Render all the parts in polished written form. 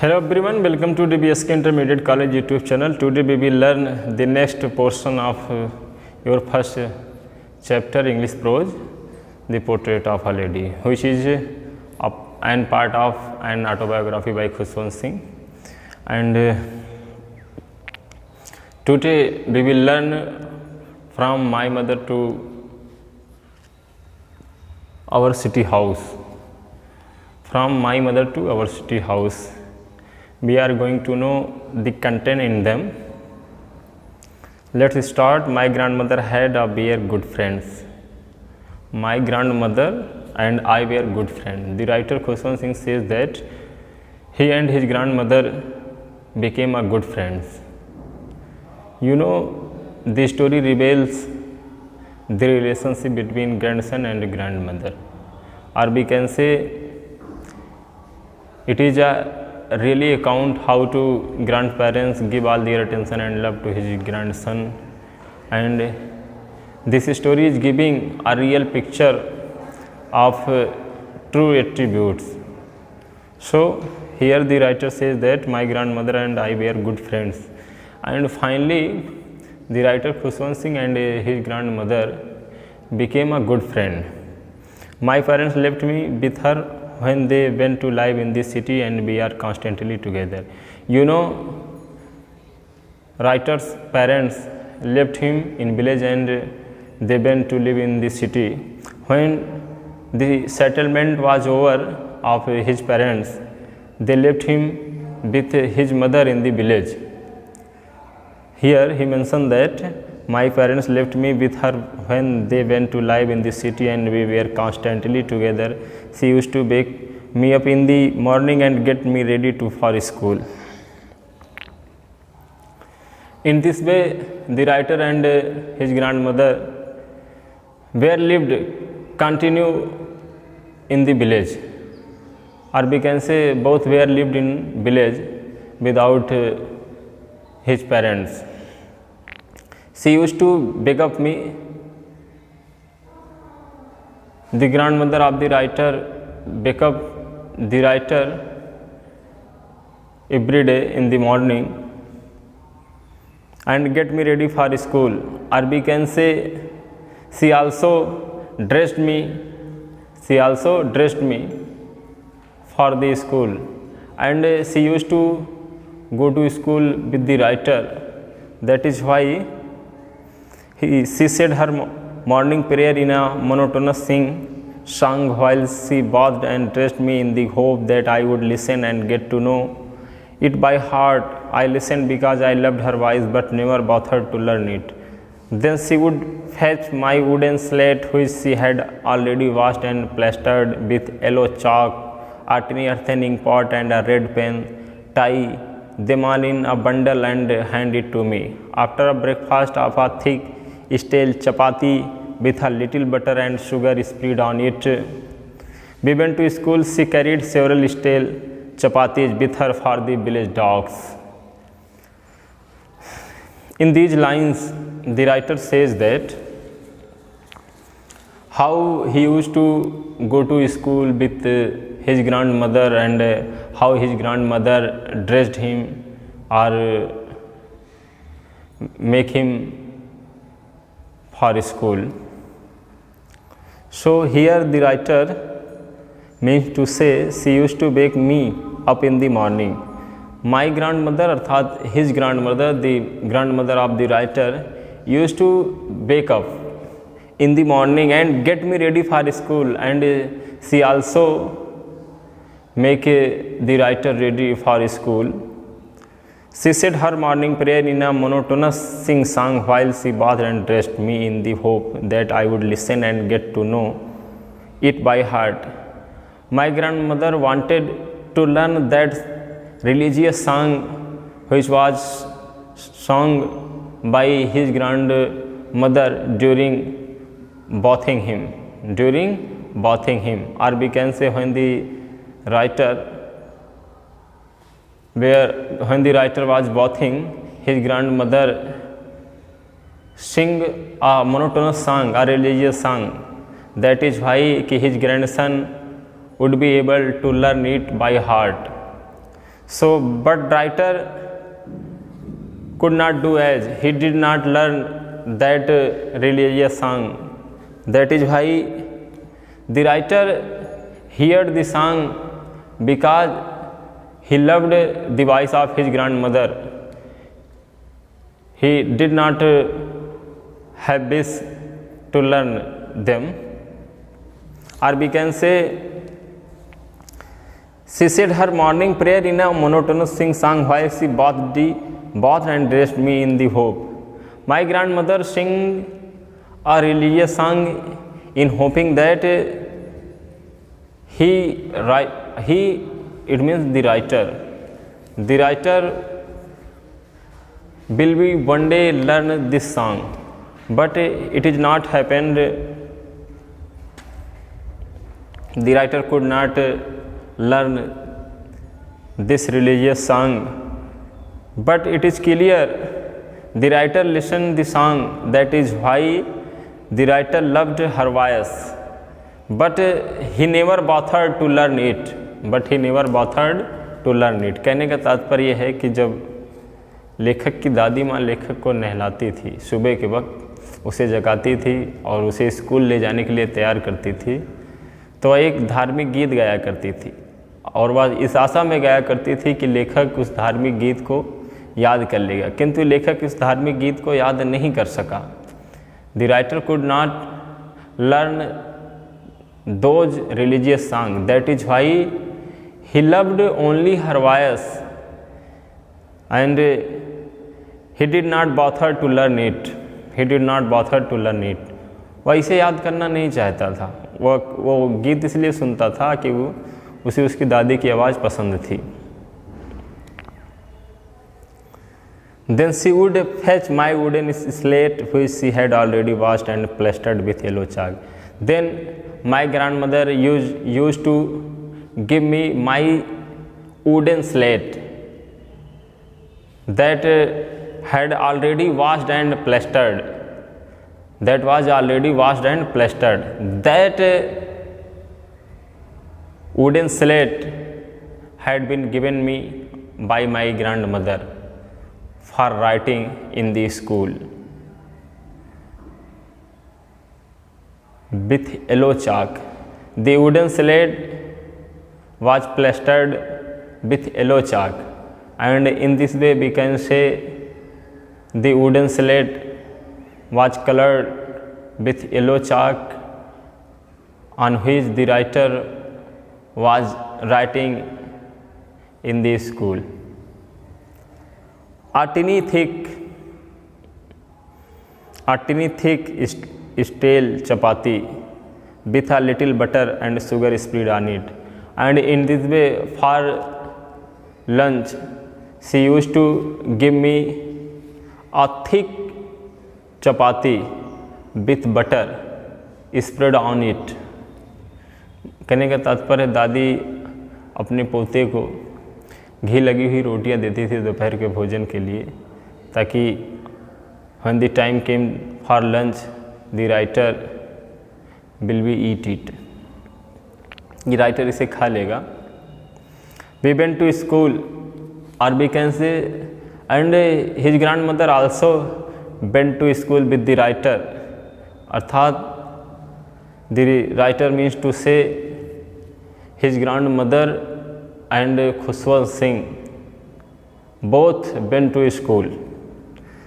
Hello everyone, welcome to DBSK Intermediate College YouTube channel. Today we will learn the next portion of your first chapter English prose, The Portrait of a Lady, which is an part of an autobiography by Khushwant Singh. And today we will learn from my mother to our city house. From my mother to our city house. We are going to know the content in them. Let's start. My grandmother had a pair good friends. My grandmother and I were good friends. The writer Khushwant Singh says that he and his grandmother became a good friends. You know, the story reveals the relationship between grandson and grandmother, or we can say it is a really account how to grandparents give all their attention and love to his grandson, and this story is giving a real picture of true attributes. So here the writer says that my grandmother and I were good friends, and finally the writer Khushwant Singh and his grandmother became a good friend. My parents left me with her when they went to live in this city, and we are constantly together. You know, writer's parents left him in village and they went to live in this city. When the settlement was over of his parents, they left him with his mother in the village. Here he mentioned that my parents left me with her when they went to live in the city, and we were constantly together. She used to wake me up in the morning and get me ready for school. In this way, the writer and his grandmother were lived continue in the village, or we can say both were lived in village without his parents. She used to wake up me. The grandmother of the writer wake up the writer every day in the morning and get me ready for school, or we can say she also dressed me for the school, and she used to go to school with the writer. That is why she said her morning prayer in a monotonous song while she bathed and dressed me in the hope that I would listen and get to know it by heart. I listened because I loved her voice but never bothered to learn it. Then she would fetch my wooden slate, which she had already washed and plastered with yellow chalk, a tiny earthen ink pot and a red pen, tie them all in a bundle and hand it to me. After a breakfast of a thick stale chapati with a little butter and sugar spread on it, we went to school. She carried several stale chapatis with her for the village dogs. In these lines, the writer says that how he used to go to school with his grandmother, and how his grandmother dressed him or make him for school. So here the writer means to say she used to wake me up in the morning. My grandmother, अर्थात his grandmother, the grandmother of the writer, used to wake up in the morning and get me ready for school, and she also make the writer ready for school. She said her morning prayer in a monotonous song while she bathed and dressed me in the hope that I would listen and get to know it by heart. My grandmother wanted to learn that religious song which was sung by his grandmother during bathing him, or we can say when the writer was bathing, his grandmother sing a monotonous song, a religious song. That is why his grandson would be able to learn it by heart. So but writer could not do as he did not learn that religious song. That is why the writer heard the song because he loved the voice of his grandmother. He did not have wish to learn them. Or we can say, she said her morning prayer in a monotonous sing-song while she bathed and dressed me in the hope. My grandmother sang a religious song in hoping that it means the writer will be one day learn this song, but it is not happened. The writer could not learn this religious song, but it is clear the writer listened the song. That is why the writer loved her voice, but he never bothered to learn it. कहने का तात्पर्य है कि जब लेखक की दादी माँ लेखक को नहलाती थी, सुबह के वक्त उसे जगाती थी और उसे स्कूल ले जाने के लिए तैयार करती थी, तो वह एक धार्मिक गीत गाया करती थी और वह इस आशा में गाया करती थी कि लेखक उस धार्मिक गीत को याद कर लेगा, किंतु लेखक इस धार्मिक गीत को याद नहीं कर सका. The writer could not learn those religious song. That is why he loved only her voice and he did not bother to learn it. वह इसे याद करना नहीं चाहता था. वो गीत इसलिए सुनता था कि उसे उसकी दादी की आवाज़ पसंद थी. Then she would fetch my wooden slate which she had already washed and plastered with yellow chalk. Then my grandmother used to give me my wooden slate that had already washed and plastered. That wooden slate had been given me by my grandmother for writing in the school with yellow chalk. The wooden slate was plastered with yellow chalk, and in this way we can say the wooden slate was colored with yellow chalk on which the writer was writing in the school. A tiny thick stale chapati with a little butter and sugar spread on it, and in this way for lunch she used to give me a thick chapati with butter spread on it. कहने का तात्पर्य दादी अपने पोते को घी लगी हुई रोटियां देती थी दोपहर के भोजन के लिए, ताकि when the time came for lunch the writer will be eat it. ये राइटर इसे खा लेगा. We went to school, or we can say, and his grandmother also went to school with the writer. अर्थात the writer means to say his grandmother and Khushwant Singh both went to school.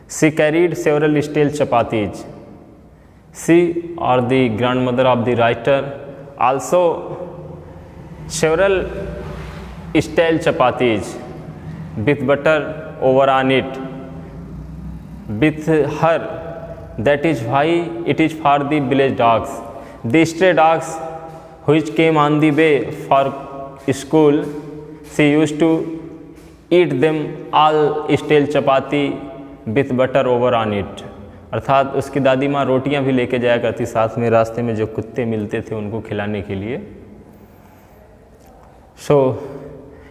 She carried several stale chapatis. She, or the grandmother of the writer, also several stale chapatis with butter over on it with her. That is why it is for the village dogs. The stray dogs which came on the way for school, she used to eat them all stale chapati with butter over on it. अर्थात उसकी दादी माँ रोटियाँ भी लेके जाया करती साथ में, रास्ते में जो कुत्ते मिलते थे उनको खिलाने के लिए. So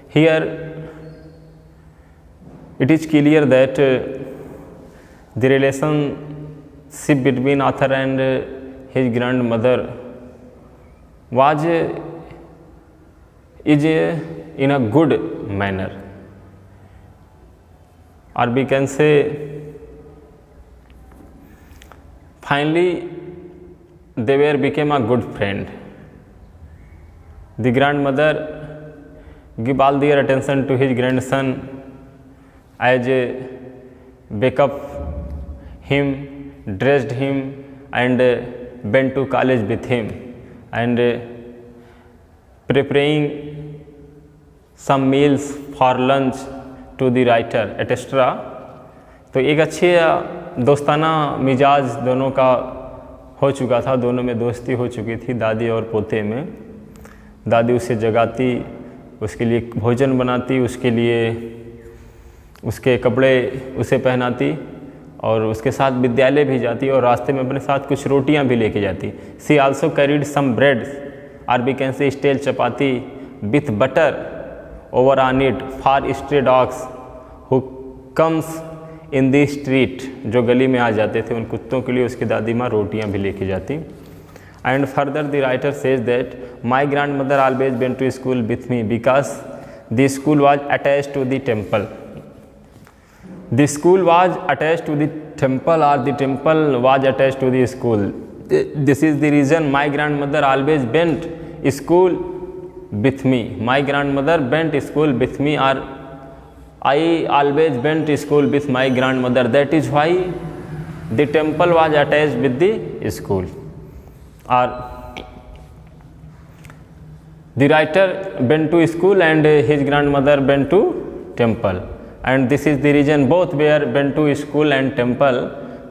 here it is clear that the relationship between author and his grandmother is in a good manner. or we can say finally they were became a good friend. The grandmother give all their attention to his grandson as wake up him, dressed him and went to college with him and preparing some meals for lunch to the writer etc. तो एक अच्छे दोस्ताना मिजाज दोनों का हो चुका था, दोनों में दोस्ती हो चुकी थी दादी और पोते में। दादी उसे जगाती, उसके लिए भोजन बनाती, उसके लिए उसके कपड़े उसे पहनाती और उसके साथ विद्यालय भी जाती और रास्ते में अपने साथ कुछ रोटियां भी लेके जाती। She also carried some bread और we can say stale chapati with butter over on it for stray dogs who comes in the street, जो गली में आ जाते थे उन कुत्तों के लिए उसकी दादी माँ रोटियां भी लेके जाती। And further the writer says that my grandmother always went to school with me because the school was attach to the temple. The school was attached to the temple or the temple was attached to the school. This is the reason my grandmother always went school with me. My grandmother went school with me or I always went school with my grandmother. That is why the temple was attached with the school. Or the writer went to school and his grandmother went to temple. And this is the reason both were went to school and temple.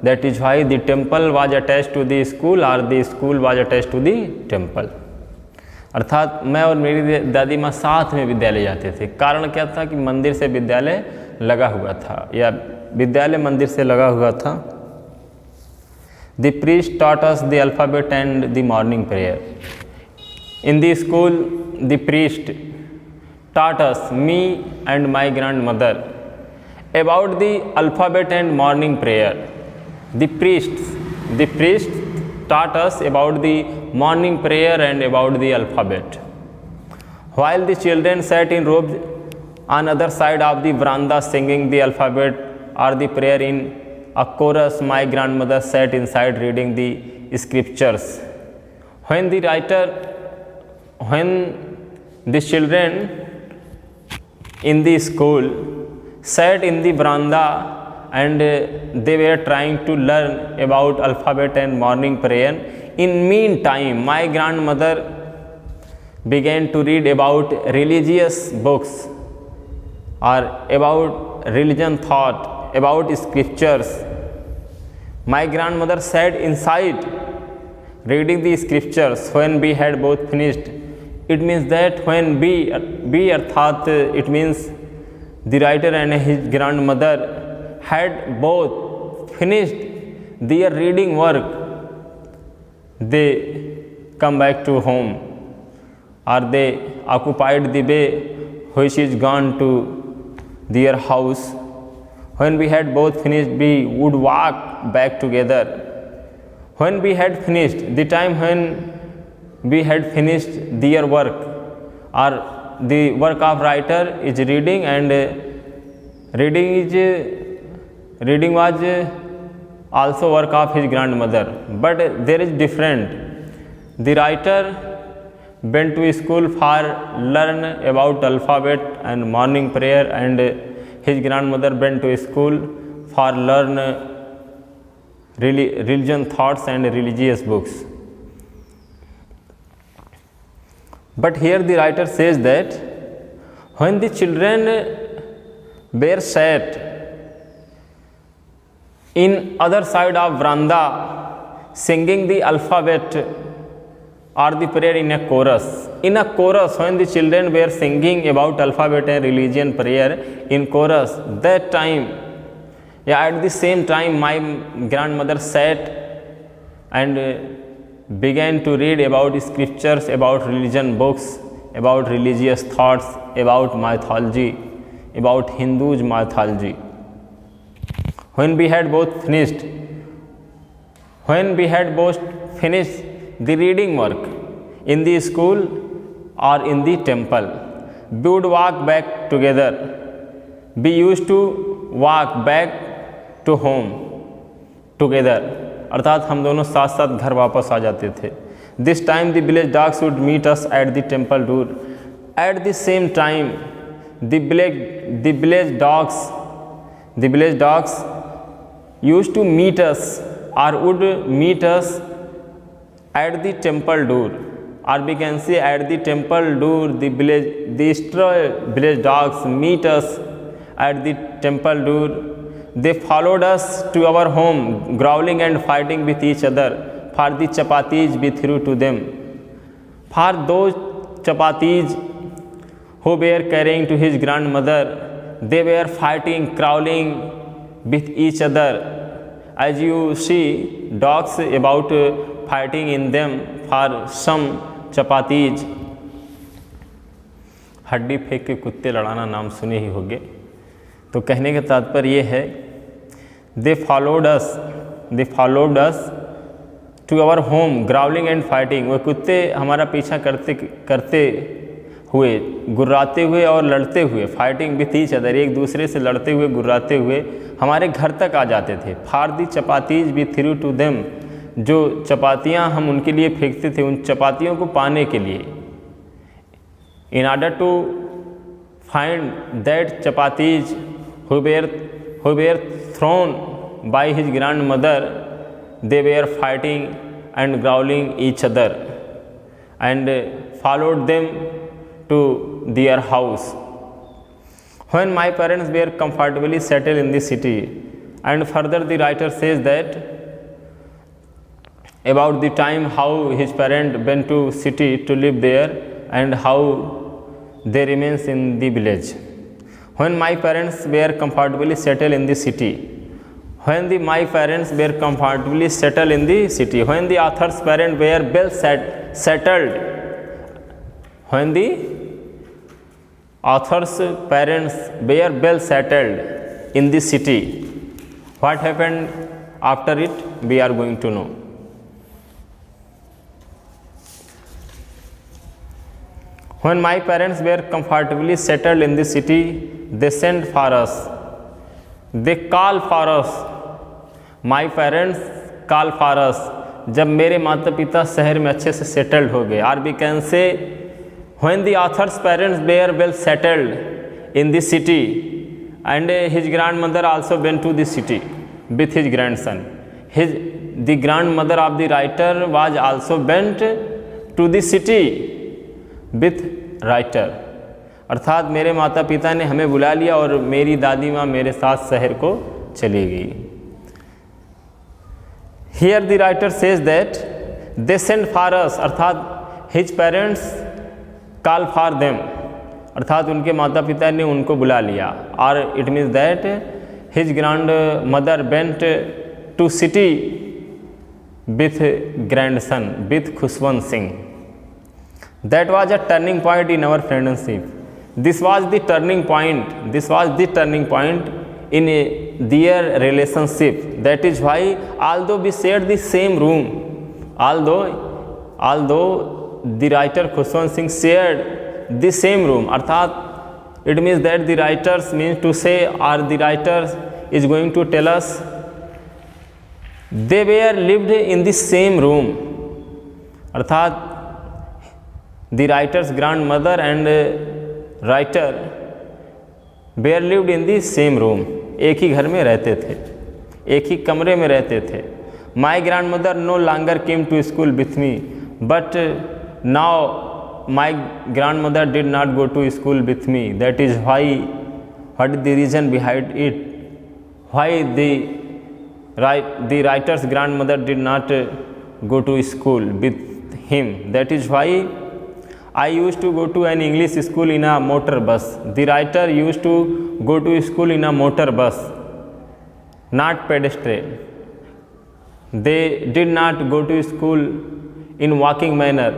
That is why the temple was attached to the school or the school was attached to the temple. अर्थात मैं और मेरी दादी माँ साथ में विद्यालय जाते थे। कारण क्या था कि मंदिर से विद्यालय लगा हुआ था या विद्यालय मंदिर से लगा हुआ था। The priest taught us the alphabet and the morning prayer. In the school, the priest taught us, me and my grandmother, about the alphabet and morning prayer. The priest taught us about the morning prayer and about the alphabet. While the children sat in robes on other side of the veranda singing the alphabet or the prayer in a chorus, my grandmother sat inside reading the scriptures. When the children in the school sat in the veranda and they were trying to learn about alphabet and morning prayer. In meantime, my grandmother began to read about religious books or about religion thought, about scriptures. My grandmother sat inside reading the scriptures when we had both finished. It means that when we अर्थात it means the writer and his grandmother had both finished their reading work, they come back to home or they occupied the way which is gone to their house. When we had both finished, we would walk back together. When we had finished, the time when we had finished their work or the work of writer is reading and reading was also work of his grandmother, but there is different. The writer went to school for learn about alphabet and morning prayer and his grandmother went to school for learn religion thoughts and religious books. But here the writer says that when the children were sat in other side of veranda singing the alphabet or the prayer in a chorus. In a chorus, when the children were singing about alphabet and religion prayer in chorus, that time, at the same time my grandmother sat and began to read about scriptures, about religion books, about religious thoughts, about mythology, about Hindu's mythology. When we had both finished the reading work in the school or in the temple, we would walk back together. We used to walk back to home together, अर्थात हम दोनों साथ साथ घर वापस आ जाते थे। This time the village dogs would meet us at the temple door. At the same time the village dogs used to meet us or would meet us at the temple door, or we can say at the temple door the stray village dogs meet us at the temple door. They followed us to our home, growling and fighting with each other, for the chapatis we threw to them. For those chapatis who were carrying to his grandmother, they were fighting, crawling with each other. As you see dogs about fighting in them for some chapatis. हड्डी फेंक के कुत्ते लड़ाना नाम सुने ही होंगे। तो कहने का तात्पर्य ये है, they followed us to our home, growling and fighting. वो कुत्ते हमारा पीछा करते हुए, गुर्राते हुए और लड़ते हुए, फाइटिंग विथ ईच अदर, एक दूसरे से लड़ते हुए गुर्राते हुए हमारे घर तक आ जाते थे। For the chapatis we threw to them, जो चपातियाँ हम उनके लिए फेंकते थे, उन चपातियों को पाने के लिए। In order to find that chapatis who were thrown by his grandmother, they were fighting and growling each other and followed them to their house. When my parents were comfortably settled in the city, and further the writer says that about the time how his parent went to city to live there and how they remains in the village. When my parents were comfortably settled in the city, my parents were comfortably settled in the city, when the author's parents were well settled, when the author's parents were well settled in the city, what happened after it we are going to know. When my parents were comfortably settled in the city, they sent for us, they call for us, my parents call for us. जब मेरे माता पिता शहर में अच्छे से settled हो गए, or we can say when the author's parents were well settled in the city, and his grandmother also went to the city with his grandson. The grandmother of the writer was also went to the city with writer. अर्थात मेरे माता पिता ने हमें बुला लिया और मेरी दादी माँ मेरे साथ शहर को चली गई। Here the writer says that they sent for us, अर्थात his parents call for them, अर्थात उनके माता पिता ने उनको बुला लिया। और it means that his grandmother went to city with grandson with Khushwant Singh. That was a turning point in our friendship. This was the turning point in their relationship. That is why although we shared the same room, although the writer Khushwant Singh shared the same room, अर्थात it means that the writers means to say, or the writers is going to tell us they were lived in the same room, अर्थात the writer's grandmother and writer were lived in the same room, एक ही घर में रहते थे, एक ही कमरे में रहते थे। My grandmother no longer came to school with me, but now my grandmother did not go to school with me. That is why, what is the reason behind it? Why the writer's grandmother did not go to school with him? That is why I used to go to an English school in a motor bus. The writer used to go to school in a motor bus, not pedestrian. They did not go to school in walking manner.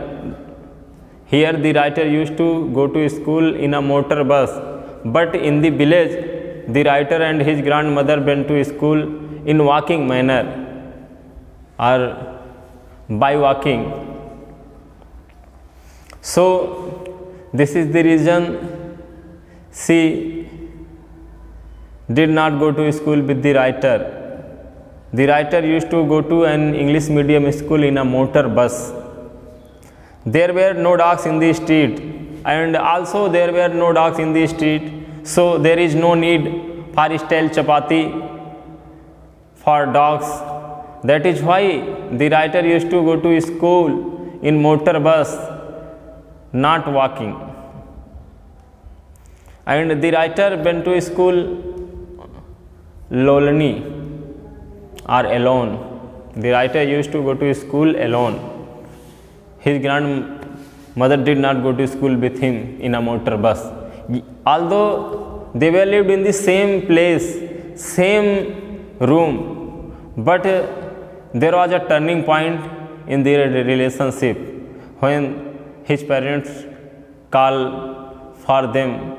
Here the writer used to go to school in a motor bus, but in the village the writer and his grandmother went to school in walking manner or by walking. So this is the reason she did not go to school with the writer. The writer used to go to an English medium school in a motor bus. There were no dogs in the street, and also there were no dogs in the street, so there is no need for stale chapati for dogs. That is why the writer used to go to school in motor bus, not walking. And the writer went to school lonely or alone. The writer used to go to school alone. His grandmother did not go to school with him in a motor bus. Although they were lived in the same place, same room, but there was a turning point in their relationship when his parents called for them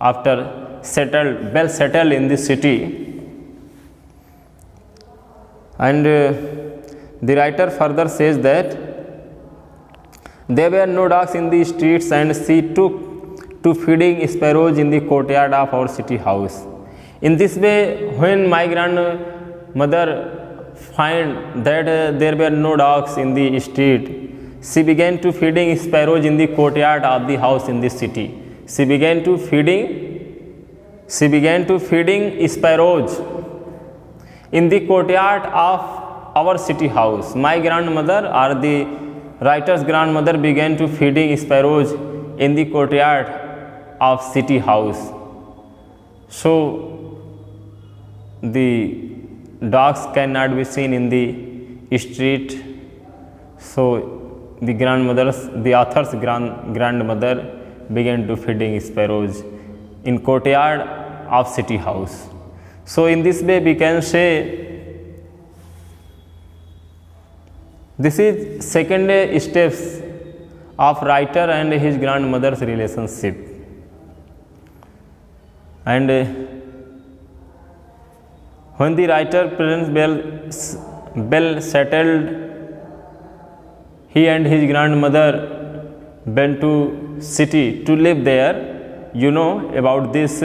after well settled in the city. And the writer further says that there were no dogs in the streets, and she took to feeding sparrows in the courtyard of our city house. In this way, when my grandmother find that there were no dogs in the street, she began to feeding sparrows in the courtyard of the house in the city. She began to feeding sparrows in the courtyard of our city house. My grandmother, or the writer's grandmother, began to feeding sparrows in the courtyard of city house. So the dogs cannot be seen in the street. So the author's grandmother began to feeding sparrows in courtyard of city house. So in this way we can say this is second steps of writer and his grandmother's relationship. And when the writer parents well settled, he and his grandmother went to city to live there. You know about this.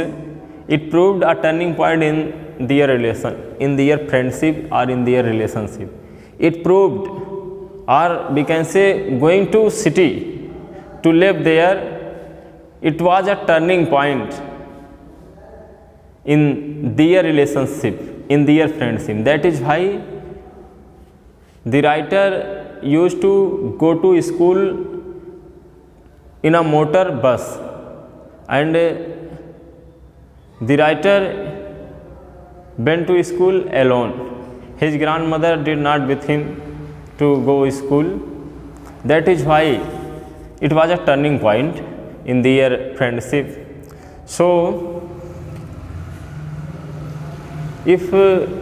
It proved a turning point in their friendship or in their relationship. It proved, or we can say, going to city to live there, it was a turning point in their relationship, in their friendship. That is why the writer used to go to school in a motor bus, and the writer went to school alone. His grandmother did not with him to go to school. That is why it was a turning point in their friendship. So, if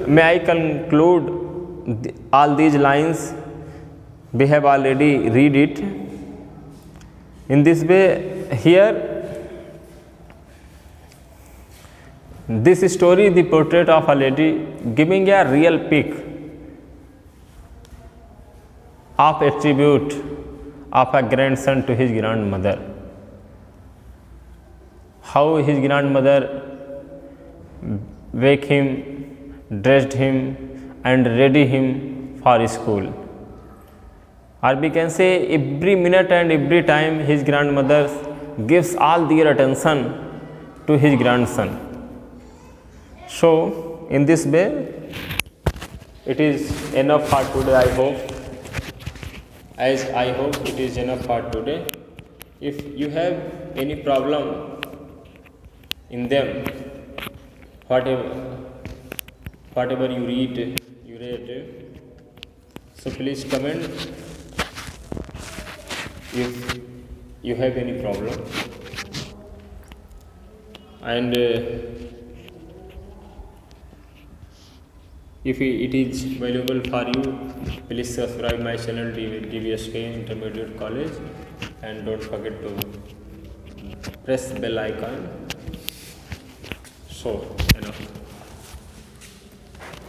may I conclude all these lines, we have already read it. In this way, here this story, the portrait of a lady, giving a real pic of attribute of a grandson to his grandmother. How his grandmother wake him, dressed him, and ready him for school. Or we can say every minute and every time his grandmother gives all their attention to his grandson. So in this way it is enough for today, I hope. I hope it is enough for today. If you have any problem in them, whatever you read, so please comment if you have any problem. And if it is valuable for you, please subscribe my channel DBSK Intermediate College, and don't forget to press bell icon. So enough.